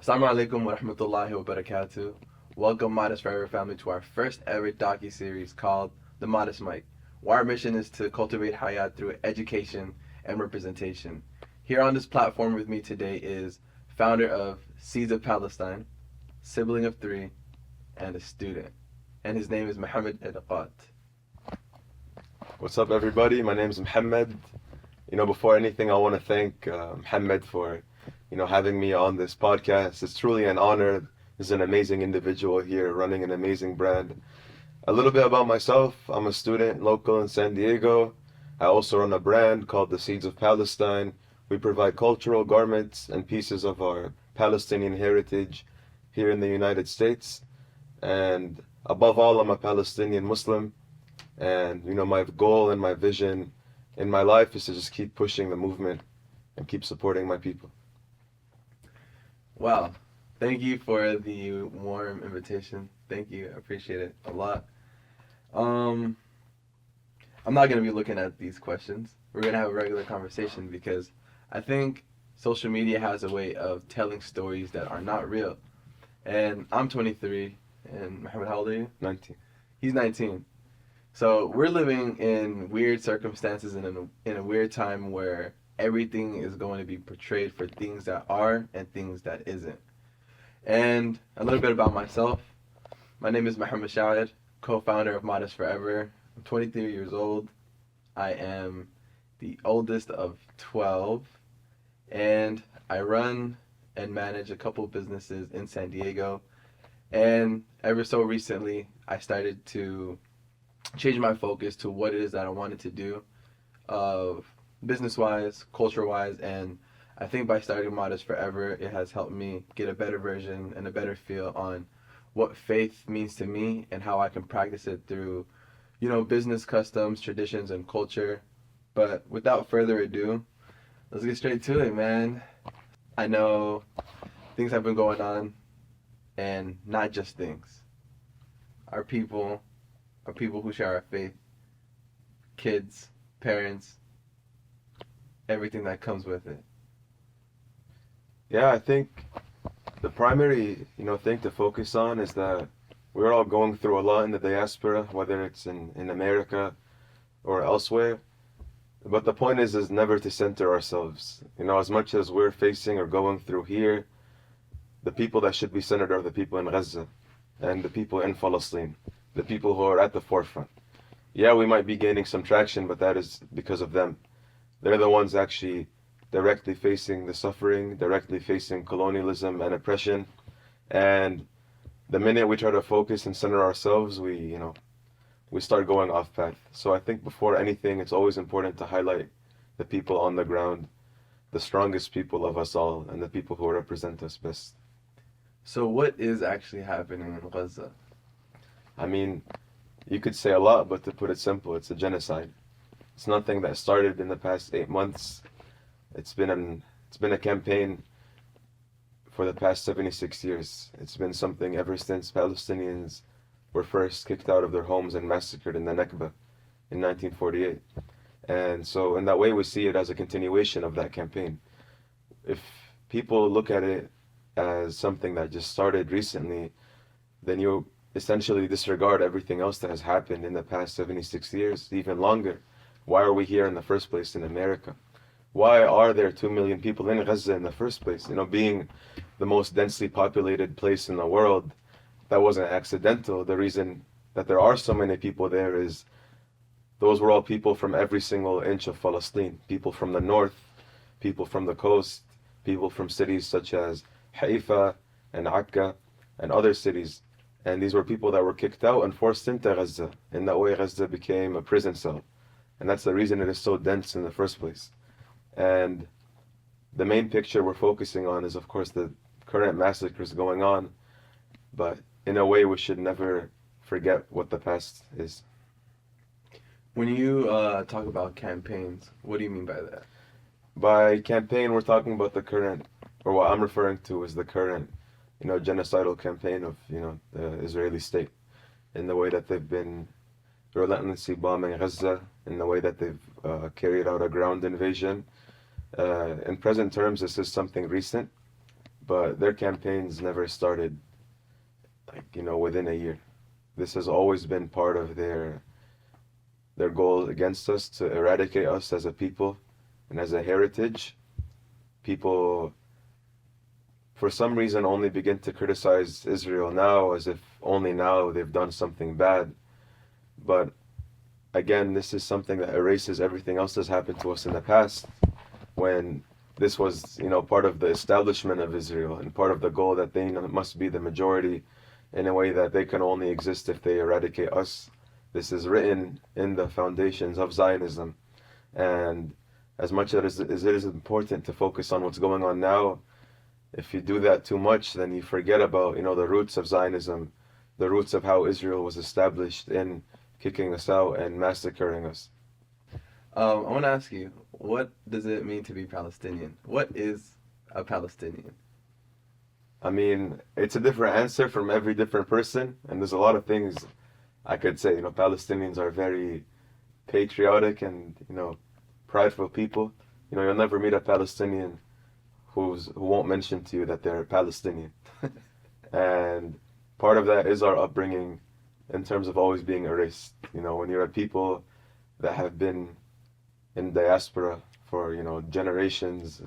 Assalamu alaikum wa rahmatullahi wa barakatuh. Welcome, Modest Forever family, to our first ever docu-series called The Modest Mic, where our mission is to cultivate hayat through education and representation. Here on this platform with me today is founder of Seeds of Palestine, sibling of three, and a student. And his name is Mohamed Erekat. What's up, everybody? My name is Mohamed. Before anything, I want to thank Mohamed for, having me on this podcast. It's truly an honor. He's an amazing individual here running an amazing brand. A little bit about myself. I'm a student local in San Diego. I also run a brand called the Seeds of Palestine. We provide cultural garments and pieces of our Palestinian heritage here in the United States. And above all, I'm a Palestinian Muslim. And, my goal and my vision in my life is to just keep pushing the movement and keep supporting my people. Wow. Thank you for the warm invitation. Thank you. I appreciate it a lot. I'm not going to be looking at these questions. We're going to have a regular conversation because I think social media has a way of telling stories that are not real. And I'm 23, and Mohammed, how old are you? 19. He's 19. So we're living in weird circumstances and in a weird time where everything is going to be portrayed for things that are and things that isn't. And a little bit about myself. My name is Mohamed Erekat, co-founder of Modest Forever. I'm 23 years old. I am the oldest of 12, and I run and manage a couple businesses in San Diego. And ever so recently, I started to change my focus to what it is that I wanted to do, business-wise, culture-wise, and I think by starting Modest Forever, it has helped me get a better version and a better feel on what faith means to me and how I can practice it through, business customs, traditions, and culture. But without further ado, let's get straight to it, man. I know things have been going on, and not just things. Our people who share our faith, kids, parents, everything that comes with it. Yeah, I think the primary, thing to focus on is that we're all going through a lot in the diaspora, whether it's in America or elsewhere. But the point is never to center ourselves. As much as we're facing or going through here, the people that should be centered are the people in Gaza and the people in Palestine, the people who are at the forefront. Yeah, we might be gaining some traction, but that is because of them. They're the ones actually directly facing the suffering, directly facing colonialism and oppression. And the minute we try to focus and center ourselves, we start going off path. So I think before anything, it's always important to highlight the people on the ground, the strongest people of us all, and the people who represent us best. So what is actually happening in Gaza? I mean, you could say a lot, but to put it simple, it's a genocide. It's nothing that started in the past 8 months. It's been a campaign for the past 76 years. It's been something ever since Palestinians were first kicked out of their homes and massacred in the Nakba in 1948. And so in that way, we see it as a continuation of that campaign. If people look at it as something that just started recently, then you essentially disregard everything else that has happened in the past 76 years, even longer. Why are we here in the first place in America? Why are there 2 million people in Gaza in the first place? Being the most densely populated place in the world, that wasn't accidental. The reason that there are so many people there is those were all people from every single inch of Palestine. People from the north, people from the coast, people from cities such as Haifa and Akka and other cities. And these were people that were kicked out and forced into Gaza. In that way, Gaza became a prison cell. And that's the reason it is so dense in the first place. And the main picture we're focusing on is, of course, the current massacres going on. But in a way, we should never forget what the past is. When you talk about campaigns, what do you mean by that? By campaign, we're talking about the current, or what I'm referring to is the current, genocidal campaign of, the Israeli state, in the way that they've been relentlessly bombing Gaza, in the way that they've carried out a ground invasion. In present terms, this is something recent. but their campaigns never started like, within a year. This has always been part of their goal against us, to eradicate us as a people and as a heritage. People, for some reason, only begin to criticize Israel now, as if only now they've done something bad. But again, this is something that erases everything else that's happened to us in the past, when this was, part of the establishment of Israel and part of the goal that they must be the majority, in a way that they can only exist if they eradicate us. This is written in the foundations of Zionism. And as much as it is important to focus on what's going on now, if you do that too much, then you forget about, the roots of Zionism, the roots of how Israel was established in kicking us out and massacring us. I want to ask you, what does it mean to be Palestinian? What is a Palestinian? I mean, it's a different answer from every different person, and there's a lot of things I could say. Palestinians are very patriotic and, prideful people. You'll never meet a Palestinian who won't mention to you that they're Palestinian. And part of that is our upbringing in terms of always being erased. When you're a people that have been in diaspora for, generations,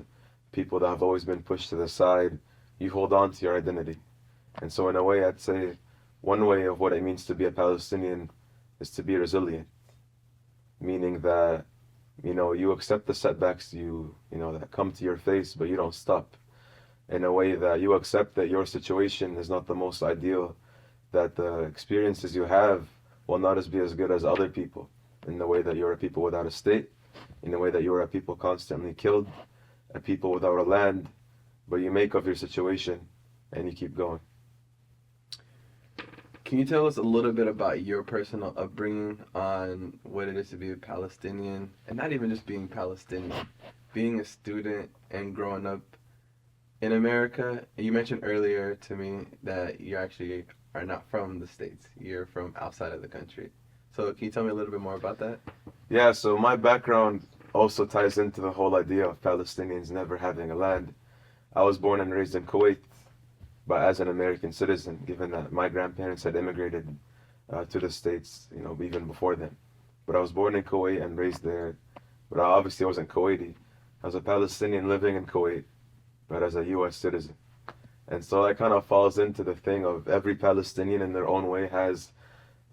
people that have always been pushed to the side, you hold on to your identity. And so in a way, I'd say one way of what it means to be a Palestinian is to be resilient, meaning that, you accept the setbacks that come to your face, but you don't stop. In a way that you accept that your situation is not the most ideal, that the experiences you have will not be as good as other people, in the way that you're a people without a state, in the way that you're a people constantly killed, a people without a land, but you make of your situation and you keep going. Can you tell us a little bit about your personal upbringing, on what it is to be a Palestinian, and not even just being Palestinian, being a student and growing up in America? You mentioned earlier to me that you actually are not from the States. You're from outside of the country. So can you tell me a little bit more about that? Yeah, so my background also ties into the whole idea of Palestinians never having a land. I was born and raised in Kuwait, but as an American citizen, given that my grandparents had immigrated to the States, even before then. But I was born in Kuwait and raised there, but I obviously wasn't Kuwaiti. I was a Palestinian living in Kuwait, but as a U.S. citizen. And so that kind of falls into the thing of every Palestinian in their own way has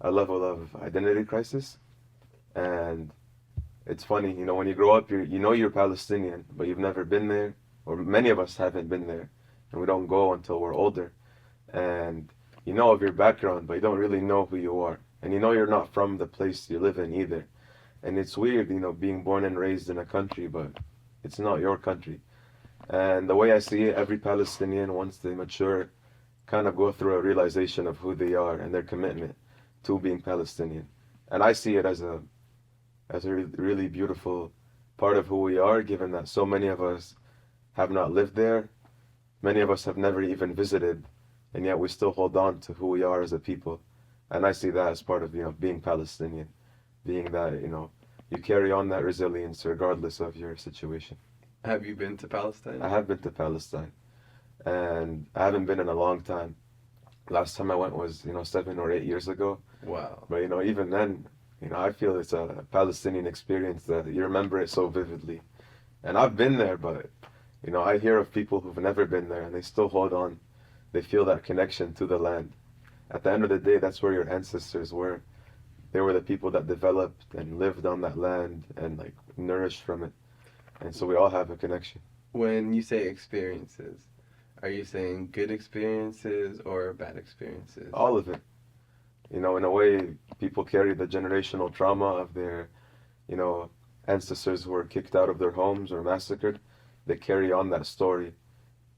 a level of identity crisis. And it's funny, when you grow up, you're Palestinian, but you've never been there, or many of us haven't been there, and we don't go until we're older. And you know of your background, but you don't really know who you are. And you're not from the place you live in either. And it's weird, being born and raised in a country, but it's not your country. And the way I see it, every Palestinian, once they mature, kind of go through a realization of who they are and their commitment to being Palestinian. And I see it as a really beautiful part of who we are, given that so many of us have not lived there. Many of us have never even visited, and yet we still hold on to who we are as a people. And I see that as part of, being Palestinian, being that, you carry on that resilience regardless of your situation. Have you been to Palestine? I have been to Palestine, and I haven't been in a long time. Last time I went was, 7 or 8 years ago. Wow. But, even then, I feel it's a Palestinian experience that you remember it so vividly. And I've been there, but, I hear of people who've never been there and they still hold on. They feel that connection to the land. At the end of the day, that's where your ancestors were. They were the people that developed and lived on that land and nourished from it. And so we all have a connection. When you say experiences, are you saying good experiences or bad experiences? All of it. In a way, people carry the generational trauma of their, ancestors who were kicked out of their homes or massacred. They carry on that story.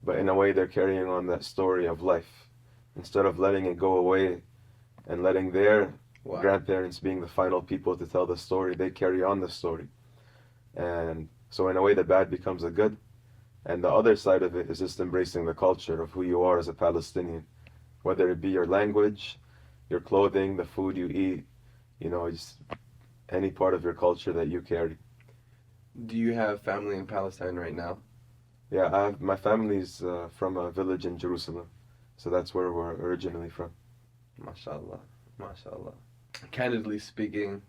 But in a way, they're carrying on that story of life. Instead of letting it go away and letting their grandparents being the final people to tell the story, they carry on the story. And so in a way, the bad becomes the good. And the other side of it is just embracing the culture of who you are as a Palestinian. Whether it be your language, your clothing, the food you eat, just any part of your culture that you carry. Do you have family in Palestine right now? Yeah, my family's from a village in Jerusalem, so that's where we're originally from. MashaAllah. MashaAllah. Candidly speaking,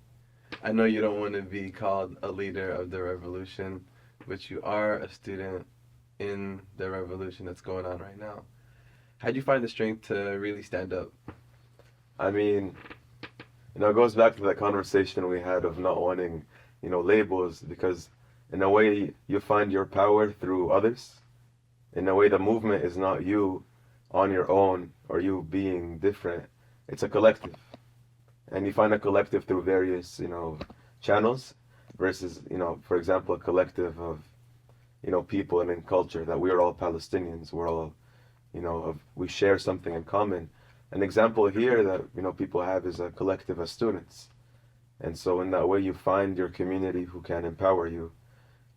I know you don't want to be called a leader of the revolution, but you are a student in the revolution that's going on right now. How'd you find the strength to really stand up? I mean, it goes back to that conversation we had of not wanting, labels, because in a way you find your power through others. In a way, the movement is not you on your own or you being different. It's a collective. And you find a collective through various, channels versus, for example, a collective of, people and in culture that we're all Palestinians. We're all, we share something in common. An example here that, people have is a collective of students. And so in that way, you find your community who can empower you.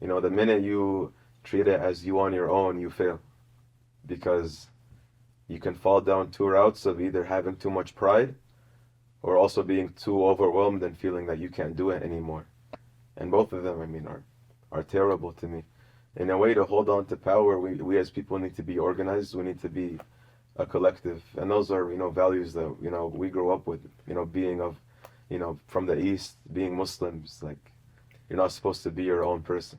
The minute you treat it as you on your own, you fail. Because you can fall down two routes of either having too much pride or also being too overwhelmed and feeling that you can't do it anymore. And both of them, are terrible to me. In a way, to hold on to power, we as people need to be organized. We need to be a collective. And those are, values that, we grew up with, being of, from the East, being Muslims. Like, you're not supposed to be your own person.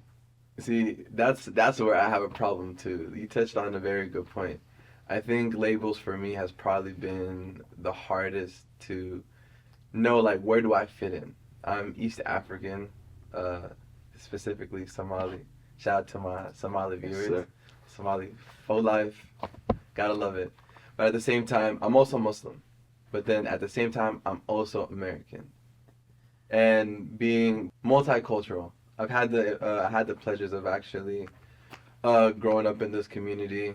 See, that's where I have a problem too. You touched on a very good point. I think labels for me has probably been the hardest to know, like, where do I fit in? I'm East African, uh, specifically Somali. Shout out to my Somali Yes, viewers. sir. Somali for life. Gotta love it. But at the same time, I'm also Muslim. But then at the same time, I'm also American. And being multicultural, I had the pleasures of actually growing up in this community,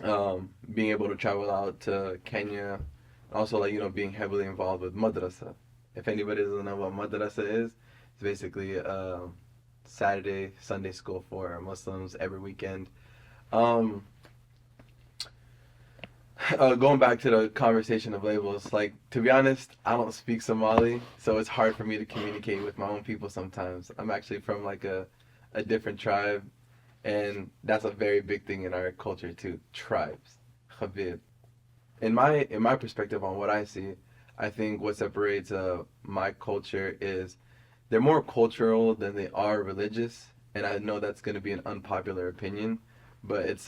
being able to travel out to Kenya, also like being heavily involved with madrasa. If anybody doesn't know what madrasa is, it's basically Saturday Sunday school for Muslims every weekend. Um, Going back to the conversation of labels, like, to be honest, I don't speak Somali, so it's hard for me to communicate with my own people sometimes. I'm actually from like a different tribe, and that's a very big thing in our culture too. Tribes, Khabib. In my perspective on what I see, I think what separates my culture is they're more cultural than they are religious, and I know that's going to be an unpopular opinion, but it's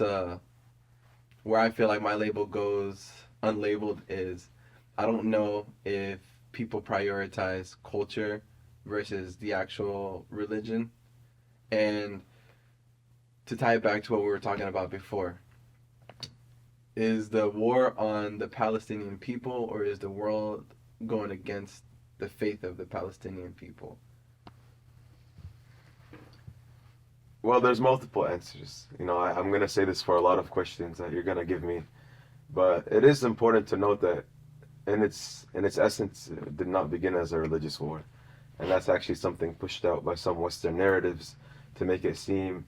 where I feel like my label goes unlabeled is I don't know if people prioritize culture versus the actual religion. And to tie it back to what we were talking about before, is the war on the Palestinian people, or is the world going against the faith of the Palestinian people? Well, there's multiple answers. I'm going to say this for a lot of questions that you're going to give me. But it is important to note that in its essence, it did not begin as a religious war. And that's actually something pushed out by some Western narratives to make it seem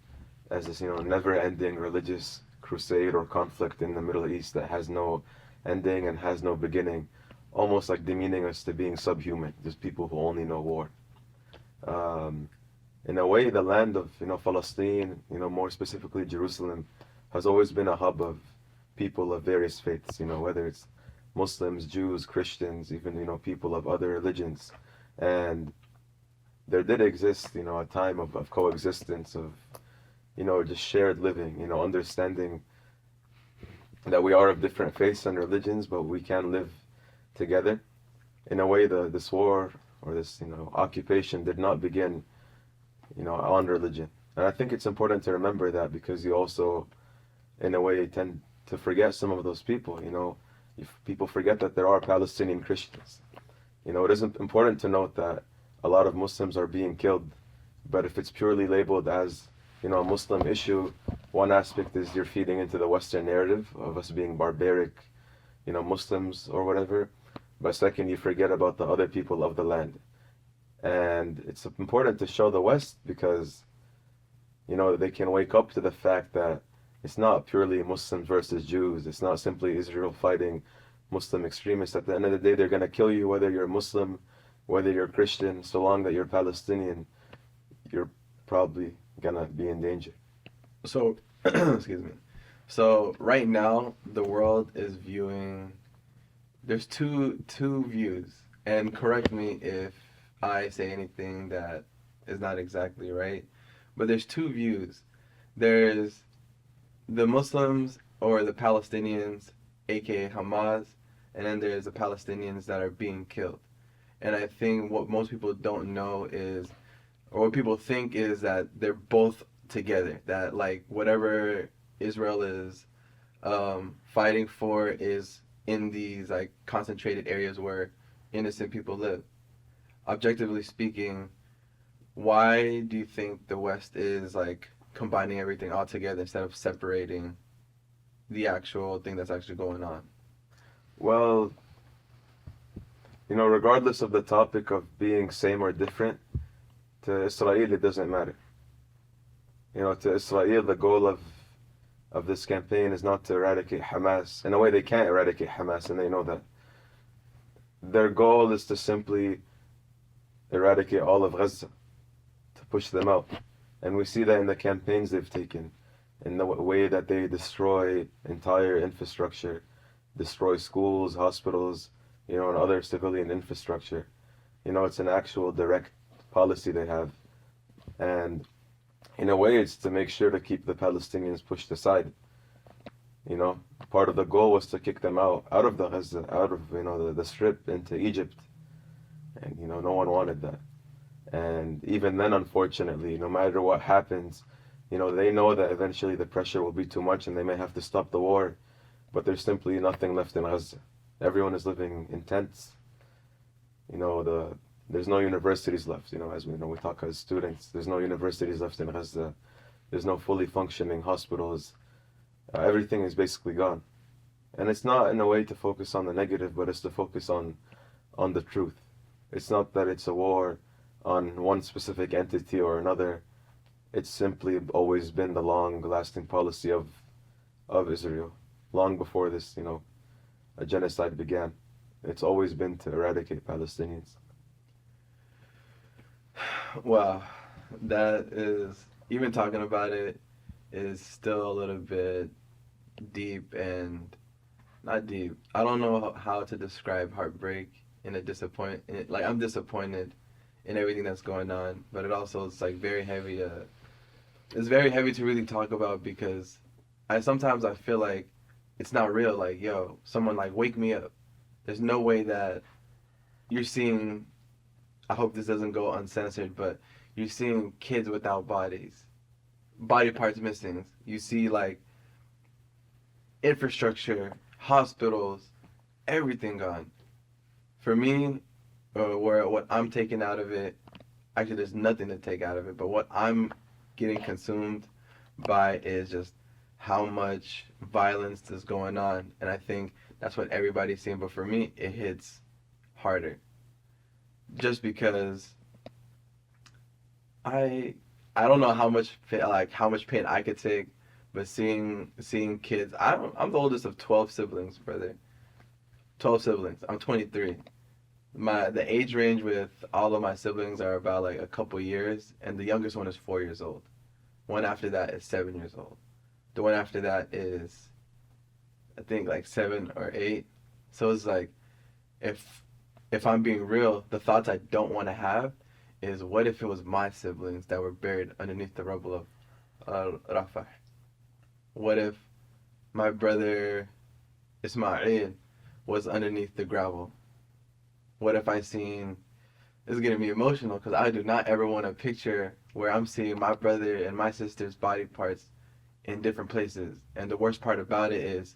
as this, never-ending religious crusade or conflict in the Middle East that has no ending and has no beginning, almost like demeaning us to being subhuman, just people who only know war. Um, in a way, the land of, Palestine, more specifically Jerusalem, has always been a hub of people of various faiths, whether it's Muslims, Jews, Christians, even, people of other religions. And there did exist, a time of coexistence, of, just shared living, understanding that we are of different faiths and religions, but we can live together. In a way, this war or this, occupation did not begin, on religion. And I think it's important to remember that because you also, in a way, tend to forget some of those people, If people forget that there are Palestinian Christians. It is important to note that a lot of Muslims are being killed, but if it's purely labeled as, a Muslim issue, one aspect is you're feeding into the Western narrative of us being barbaric, Muslims or whatever. But second, you forget about the other people of the land. And it's important to show the West because, they can wake up to the fact that it's not purely Muslims versus Jews. It's not simply Israel fighting Muslim extremists. At the end of the day, they're going to kill you whether you're Muslim, whether you're Christian. So long that you're Palestinian, you're probably going to be in danger. So, excuse me. So right now, the world is viewing. There's two views, and correct me if I say anything that is not exactly right. But there's two views. There's the Muslims or the Palestinians, aka Hamas, and then there's the Palestinians that are being killed. And I think what most people don't know is, or what people think is that they're both together. That like whatever Israel is fighting for is in these like concentrated areas where innocent people live. Objectively speaking, why do you think the West is like combining everything all together instead of separating the actual thing that's actually going on? Well, regardless of the topic of being same or different, to Israel it doesn't matter. To Israel the goal of this campaign is not to eradicate Hamas. In a way, they can't eradicate Hamas, and they know that. Their goal is to simply eradicate all of Gaza, to push them out. And we see that in the campaigns they've taken, in the way that they destroy entire infrastructure, destroy schools, hospitals, and other civilian infrastructure. It's an actual direct policy they have. And in a way, it's to make sure to keep the Palestinians pushed aside. Part of the goal was to kick them out of the Gaza, out of the strip into Egypt, and no one wanted that. And even then, unfortunately, no matter what happens, they know that eventually the pressure will be too much, and they may have to stop the war. But there's simply nothing left in Gaza. Everyone is living in tents. There's no universities left. As we know, we talk as students. There's no universities left in Gaza. There's no fully functioning hospitals. Everything is basically gone. And it's not in a way to focus on the negative, but it's to focus on the truth. It's not that it's a war on one specific entity or another. It's simply always been the long-lasting policy of Israel, long before this, a genocide began. It's always been to eradicate Palestinians. Well, that is, even talking about it is still a little bit deep and not deep. I don't know how to describe heartbreak and a disappoint. Like I'm disappointed in everything that's going on, but it also is like very heavy. It's very heavy to really talk about because I feel like it's not real. Like yo, someone like wake me up. There's no way that you're seeing. I hope this doesn't go uncensored, but you're seeing kids without bodies, body parts missing. You see like infrastructure, hospitals, everything gone. For me, where what I'm taking out of it, actually there's nothing to take out of it, but what I'm getting consumed by is just how much violence is going on, and I think that's what everybody's seeing. But for me, it hits harder, just because I don't know how much pain I could take, but seeing kids. I'm the oldest of 12 siblings, brother. 12 siblings. I'm 23. The age range with all of my siblings are about like a couple years, and the youngest one is 4 years old. One after that is 7 years old. The one after that is, I think, like 7 or 8. So it's like, if I'm being real, the thoughts I don't want to have is what if it was my siblings that were buried underneath the rubble of Rafah? What if my brother Ismail was underneath the gravel? What if I seen, this is getting me emotional because I do not ever want to picture where I'm seeing my brother and my sister's body parts in different places. And the worst part about it is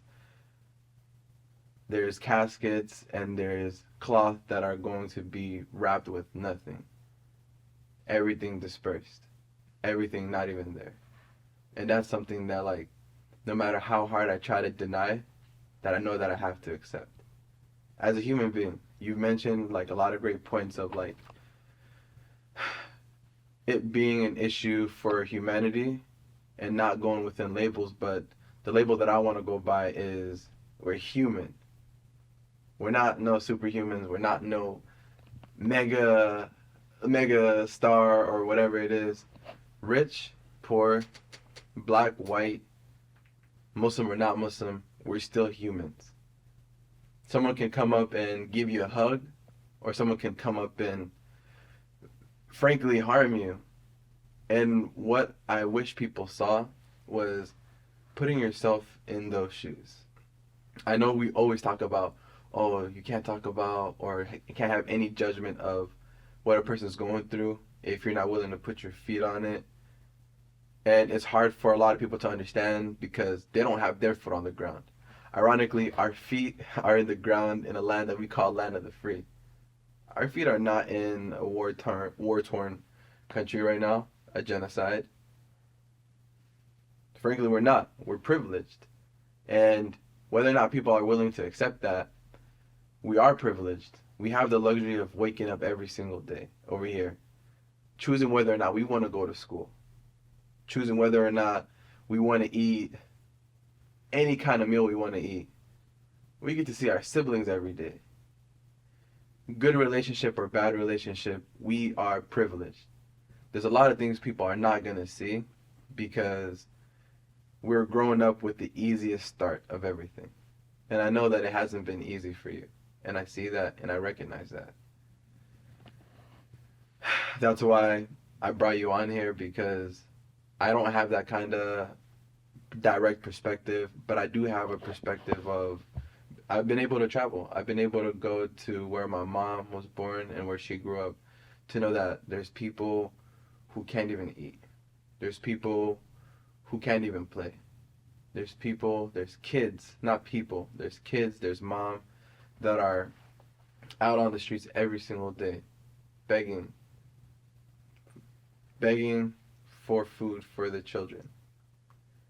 there's caskets and there's cloth that are going to be wrapped with nothing. Everything dispersed. Everything not even there. And that's something that like, no matter how hard I try to deny, that I know that I have to accept. As a human being, you mentioned like a lot of great points of like it being an issue for humanity and not going within labels, but the label that I want to go by is we're human. We're not no superhumans. We're not no mega star or whatever it is. Rich, poor, black, white, Muslim or not Muslim, we're still humans. Someone can come up and give you a hug, or someone can come up and frankly harm you. And what I wish people saw was putting yourself in those shoes. I know we always talk about, oh, you can't talk about or you can't have any judgment of what a person's going through if you're not willing to put your feet on it. And it's hard for a lot of people to understand because they don't have their foot on the ground. Ironically, our feet are in the ground in a land that we call land of the free. Our feet are not in a war-torn country right now, a genocide. Frankly, we're not. We're privileged. And whether or not people are willing to accept that, we are privileged. We have the luxury of waking up every single day over here, choosing whether or not we want to go to school, choosing whether or not we want to eat any kind of meal we want to eat. We get to see our siblings every day. Good relationship or bad relationship, we are privileged. There's a lot of things people are not going to see because we're growing up with the easiest start of everything. And I know that it hasn't been easy for you. And I see that and I recognize that. That's why I brought you on here, because I don't have that kind of direct perspective, but I do have a perspective of I've been able to travel. I've been able to go to where my mom was born and where she grew up, to know that there's people who can't even eat. There's people who can't even play. There's kids, not people. There's kids, there's mom that are out on the streets every single day begging for food for the children.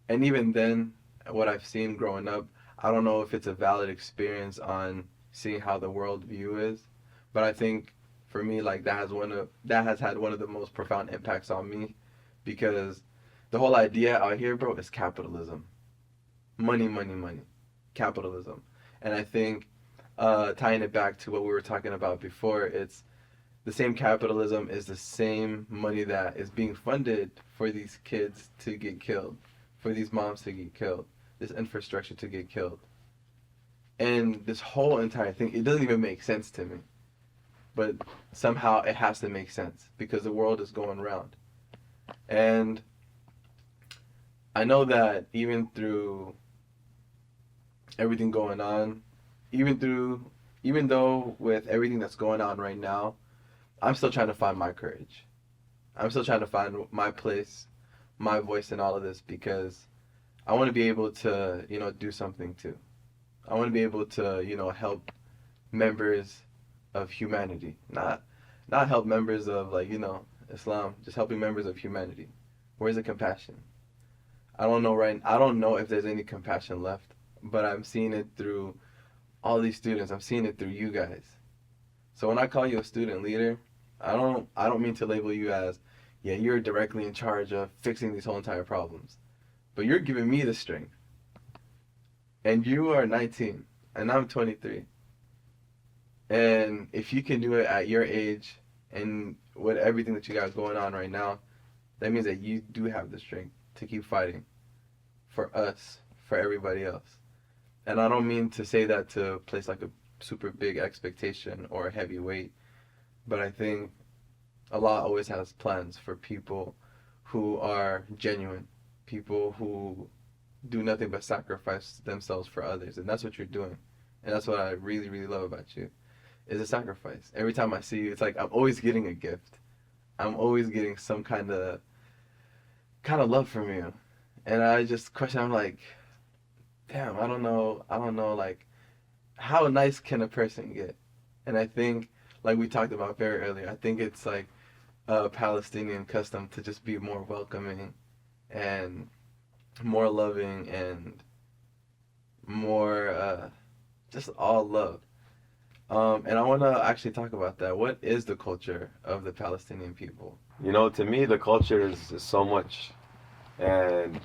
And even then, what I've seen growing up, I don't know if it's a valid experience on seeing how the world view is, but I think for me, like, that has had one of the most profound impacts on me, because the whole idea out here, bro, is capitalism. Money, capitalism. And I think tying it back to what we were talking about before, it's the same capitalism is the same money that is being funded for these kids to get killed, for these moms to get killed, this infrastructure to get killed. And this whole entire thing, it doesn't even make sense to me. But somehow it has to make sense because the world is going round. And I know that even through everything going on, even though with everything that's going on right now, I'm still trying to find my courage. I'm still trying to find my place, my voice in all of this, because I want to be able to, do something too. I want to be able to, help members of humanity, not help members of Islam, just helping members of humanity. Where's the compassion? I don't know if there's any compassion left, but I'm seeing it through all these students. I'm seeing it through you guys. So when I call you a student leader, I don't mean to label you as, yeah, you're directly in charge of fixing these whole entire problems. But you're giving me the strength. And you are 19, and I'm 23. And if you can do it at your age and with everything that you got going on right now, that means that you do have the strength to keep fighting for us, for everybody else. And I don't mean to say that to place like a super big expectation or a heavy weight, but I think Allah always has plans for people who are genuine, people who do nothing but sacrifice themselves for others. And that's what you're doing. And that's what I really, really love about you, is a sacrifice. Every time I see you, it's like I'm always getting a gift. I'm always getting some kind of love from you. And I just question, I'm like, damn, I don't know, like, how nice can a person get? And I think, like we talked about very earlier, I think it's like a Palestinian custom to just be more welcoming and more loving and more just all love. And I want to actually talk about that. What is the culture of the Palestinian people? To me, the culture is so much. And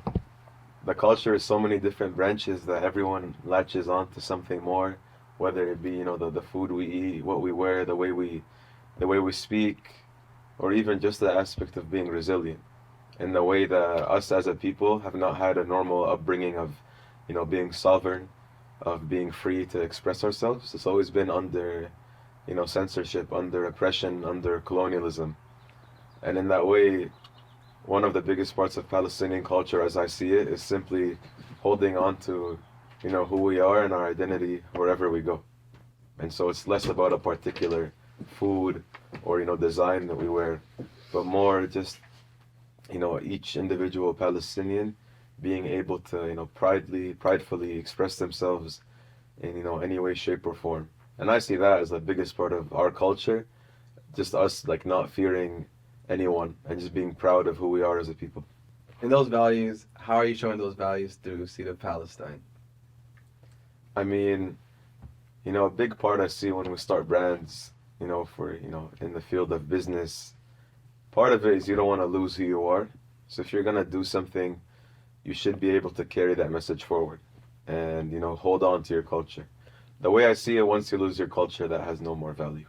the culture is so many different branches that everyone latches on to something more, whether it be, the food we eat, what we wear, the way we speak, or even just the aspect of being resilient. in the way that us as a people have not had a normal upbringing of, being sovereign, of being free to express ourselves. It's always been under, censorship, under oppression, under colonialism. And in that way, one of the biggest parts of Palestinian culture, as I see it, is simply holding on to, who we are and our identity wherever we go. And so it's less about a particular food or, design that we wear, but more just, each individual Palestinian being able to, pridefully express themselves in, any way, shape, or form. And I see that as the biggest part of our culture, just us like not fearing anyone and just being proud of who we are as a people. And those values, how are you showing those values through Seed of Palestine? I mean, a big part I see when we start brands, for, in the field of business, part of it is you don't want to lose who you are. So if you're going to do something, you should be able to carry that message forward and, hold on to your culture. The way I see it, once you lose your culture, that has no more value.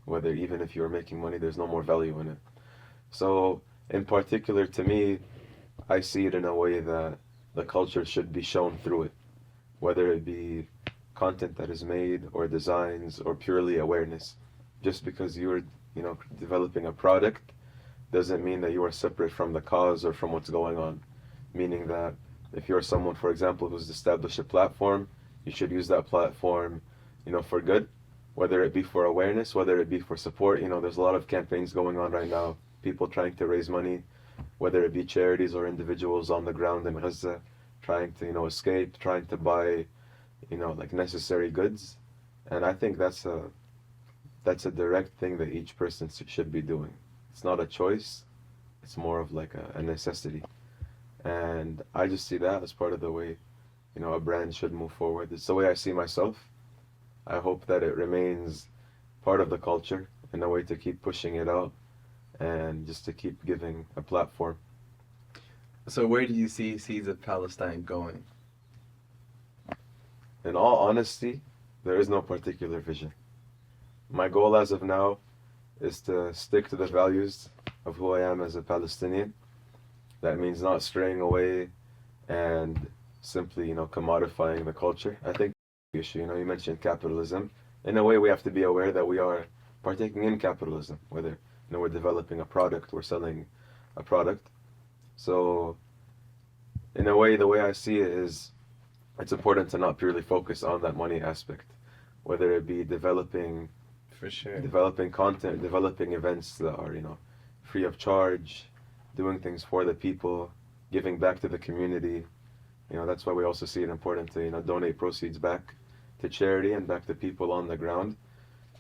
Whether even if you're making money, there's no more value in it. So in particular to me, I see it in a way that the culture should be shown through it, whether it be content that is made or designs or purely awareness. Just because you're, developing a product doesn't mean that you are separate from the cause or from what's going on. Meaning that if you're someone, for example, who's established a platform, you should use that platform, for good, whether it be for awareness, whether it be for support. There's a lot of campaigns going on right now, people trying to raise money, whether it be charities or individuals on the ground in Gaza, trying to, escape, trying to buy, like necessary goods. And I think that's a direct thing that each person should be doing. It's not a choice, it's more of like a necessity. And I just see that as part of the way, a brand should move forward. It's the way I see myself. I hope that it remains part of the culture in a way to keep pushing it out and just to keep giving a platform. So where do you see Seeds of Palestine going? In all honesty, there is no particular vision. My goal as of now is to stick to the values of who I am as a Palestinian. That means not straying away and simply, commodifying the culture. I think the issue, you mentioned capitalism. In a way, we have to be aware that we are partaking in capitalism, whether, we're developing a product, we're selling a product. So, in a way, the way I see it is it's important to not purely focus on that money aspect, whether it be developing For sure. developing content, developing events that are, free of charge, doing things for the people, giving back to the community. That's why we also see it important to, donate proceeds back to charity and back to people on the ground.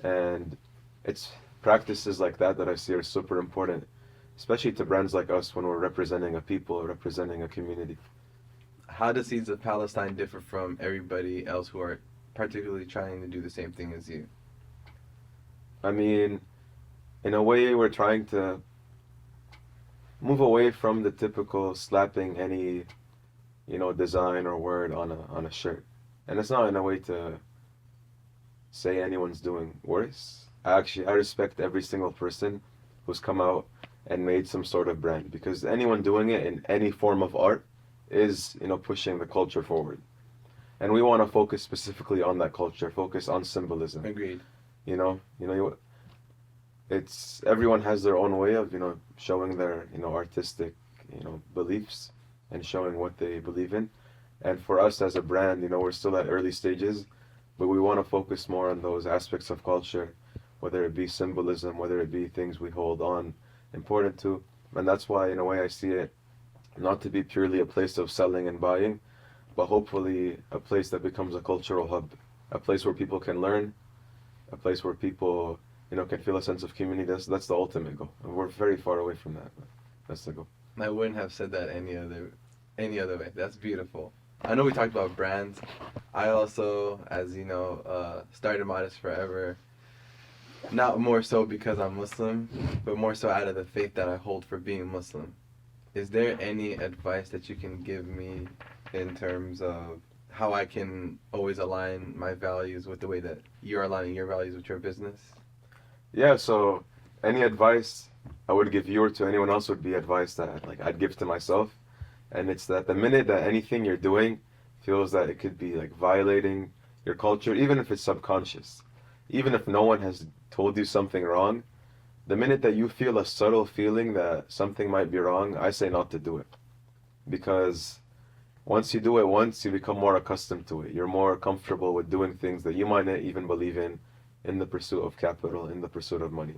And it's practices like that that I see are super important, especially to brands like us when we're representing a people or representing a community. How does Seeds of Palestine differ from everybody else who are particularly trying to do the same thing as you? I mean, in a way, we're trying to move away from the typical slapping any, design or word on a shirt. And it's not in a way to say anyone's doing worse. I respect every single person who's come out and made some sort of brand, because anyone doing it in any form of art is, pushing the culture forward. And we want to focus specifically on that culture, focus on symbolism. Agreed. It's everyone has their own way of, showing their, artistic, beliefs and showing what they believe in. And for us as a brand, we're still at early stages, but we want to focus more on those aspects of culture, whether it be symbolism, whether it be things we hold on important to. And that's why, in a way, I see it not to be purely a place of selling and buying, but hopefully a place that becomes a cultural hub, a place where people can learn, a place where people, can feel a sense of community. That's the ultimate goal. And we're very far away from that, but that's the goal. I wouldn't have said that any other way. That's beautiful. I know we talked about brands. I also, as you know, started Modest Forever. Not more so because I'm Muslim, but more so out of the faith that I hold for being Muslim. Is there any advice that you can give me in terms of how I can always align my values with the way that you're aligning your values with your business? Yeah, so any advice I would give you or to anyone else would be advice that like I'd give to myself, and it's that the minute that anything you're doing feels that it could be like violating your culture, even if it's subconscious, even if no one has told you something wrong, the minute that you feel a subtle feeling that something might be wrong, I say not to do it. Because once you do it once, you become more accustomed to it. You're more comfortable with doing things that you might not even believe in the pursuit of capital, in the pursuit of money.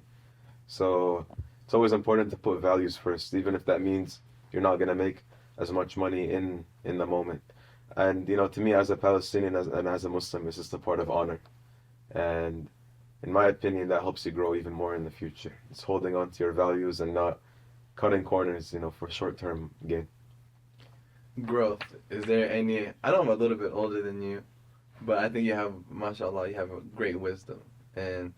So it's always important to put values first, even if that means you're not gonna make as much money in the moment. And to me, as a Palestinian and as a Muslim, it's just a part of honor. And in my opinion, that helps you grow even more in the future. It's holding on to your values and not cutting corners, for short-term gain. Growth. Is there any? I know I'm a little bit older than you, but I think you have, mashallah, you have a great wisdom and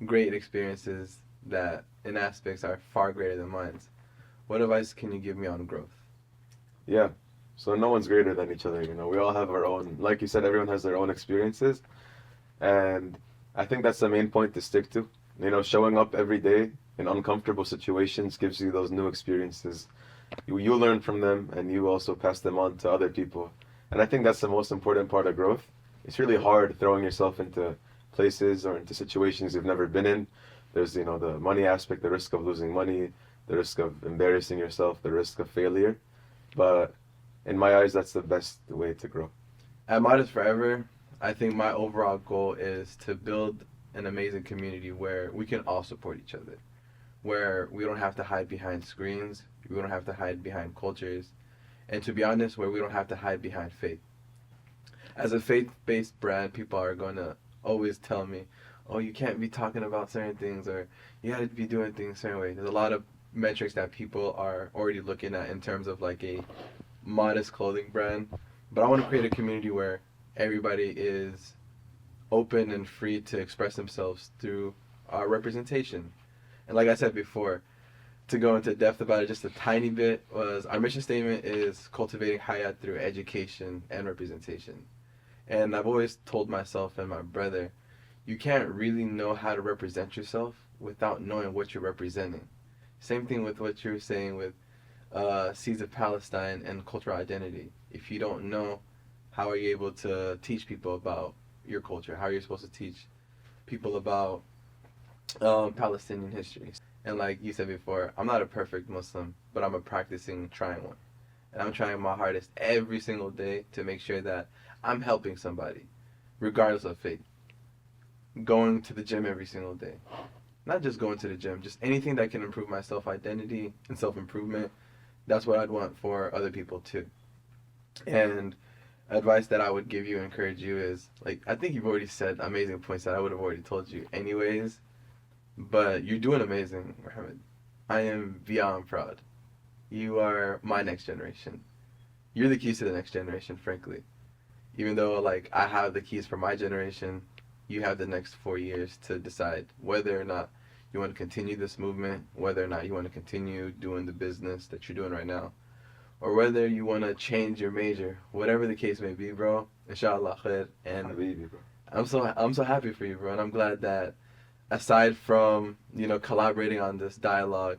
great experiences that in aspects are far greater than mine. What advice can you give me on growth? Yeah. So no one's greater than each other. We all have our own, like you said, everyone has their own experiences. And I think that's the main point to stick to. Showing up every day in uncomfortable situations gives you those new experiences. You learn from them and you also pass them on to other people. And I think that's the most important part of growth. It's really hard throwing yourself into places or into situations you've never been in. There's, the money aspect, the risk of losing money, the risk of embarrassing yourself, the risk of failure. But in my eyes, that's the best way to grow. At Modest Forever, I think my overall goal is to build an amazing community where we can all support each other, where we don't have to hide behind screens, we don't have to hide behind cultures, and to be honest, where we don't have to hide behind faith. As a faith-based brand, people are going to always tell me, oh, you can't be talking about certain things, or you got to be doing things a certain way. There's a lot of metrics that people are already looking at in terms of like a modest clothing brand, but I want to create a community where everybody is open and free to express themselves through representation. And like I said before, to go into depth about it just a tiny bit, was our mission statement is cultivating hayat through education and representation. And I've always told myself and my brother, you can't really know how to represent yourself without knowing what you're representing. Same thing with what you were saying with Seeds of Palestine and cultural identity. If you don't know, how are you able to teach people about your culture? How are you supposed to teach people about Palestinian history? And like you said before, I'm not a perfect Muslim, but I'm a practicing trying one. And I'm trying my hardest every single day to make sure that I'm helping somebody, regardless of faith. Going to the gym every single day. Not just going to the gym, just anything that can improve my self-identity and self-improvement. That's what I'd want for other people too. And advice that I would give you, encourage you is, like, I think you've already said amazing points that I would have already told you anyways, but you're doing amazing, Mohamed. I am beyond proud. You are my next generation. You're the keys to the next generation, frankly. Even though, like, I have the keys for my generation, you have the next 4 years to decide whether or not you want to continue this movement, whether or not you want to continue doing the business that you're doing right now, or whether you want to change your major. Whatever the case may be, bro. Inshallah khair. And Habibi, bro. I'm so happy for you, bro. And I'm glad that aside from, collaborating on this dialogue,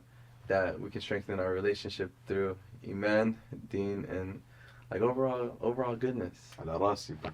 that we can strengthen our relationship through iman, deen, and like overall goodness. Ala rasi, bro.